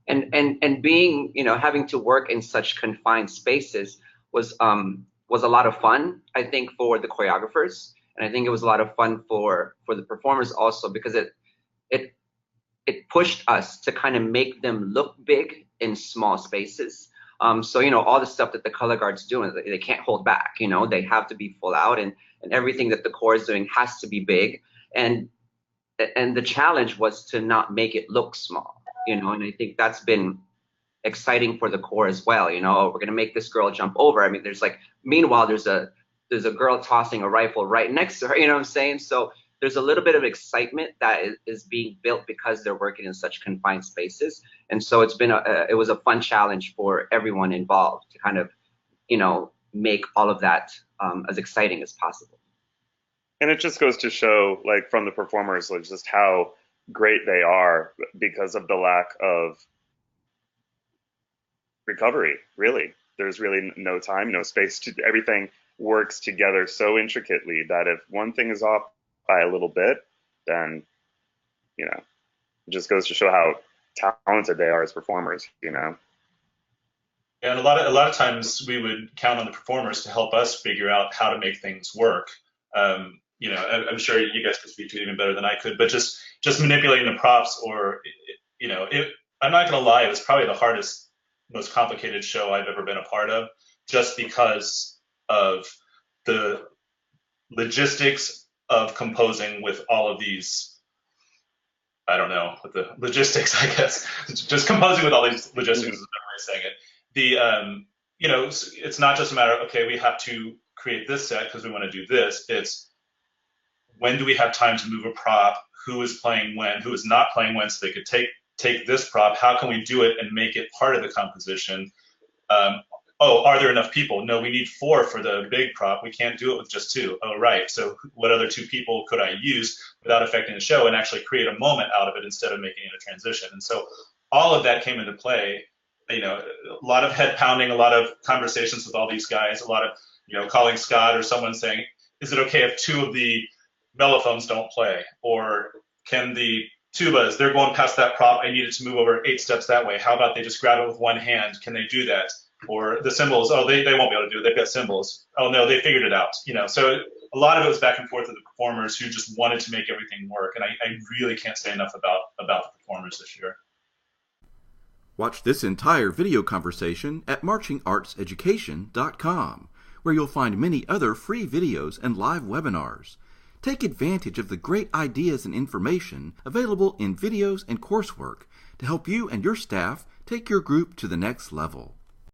And being, having to work in such confined spaces was a lot of fun, I think, for the choreographers, and I think it was a lot of fun for the performers also, because it it pushed us to kind of make them look big in small spaces. So all the stuff that the color guards do, they can't hold back. They have to be full out, and everything that the core is doing has to be big. And and the challenge was to not make it look small. And I think that's been exciting for the core as well. Oh, we're gonna make this girl jump over. I mean, meanwhile there's a girl tossing a rifle right next to her. You know what I'm saying? So there's a little bit of excitement that is being built because they're working in such confined spaces. And so it was a fun challenge for everyone involved to kind of, make all of that as exciting as possible. And it just goes to show, like, from the performers, like, just how great they are because of the lack of recovery, really. There's really no time, no space to everything works together so intricately that if one thing is off by a little bit, then, it just goes to show how talented they are as performers. And a lot of times we would count on the performers to help us figure out how to make things work. I'm sure you guys could speak to it even better than I could, but just manipulating the props, or I'm not gonna lie, it was probably the hardest, most complicated show I've ever been a part of, just because of the logistics of composing with all of these. I don't know what the logistics, I guess. Just composing with all these logistics is a better way of saying it. It's not just a matter of, okay, we have to create this set because we want to do this. It's when do we have time to move a prop? Who is playing when? Who is not playing when? So they could take this prop. How can we do it and make it part of the composition? Are there enough people? No, we need 4 for the big prop. We can't do it with just 2. Oh, right. So what other 2 people could I use without affecting the show and actually create a moment out of it instead of making it a transition? And so all of that came into play. A lot of head pounding, a lot of conversations with all these guys, a lot of, calling Scott or someone saying, is it okay if 2 of the mellophones don't play? Or can the tubas, they're going past that prop, I need it to move over 8 steps that way. How about they just grab it with one hand? Can they do that? Or the cymbals, they won't be able to do it. They've got cymbals. Oh no, they figured it out. So a lot of it was back and forth with the performers who just wanted to make everything work. And I really can't say enough about the performers this year. Watch this entire video conversation at marchingartseducation.com, where you'll find many other free videos and live webinars. Take advantage of the great ideas and information available in videos and coursework to help you and your staff take your group to the next level.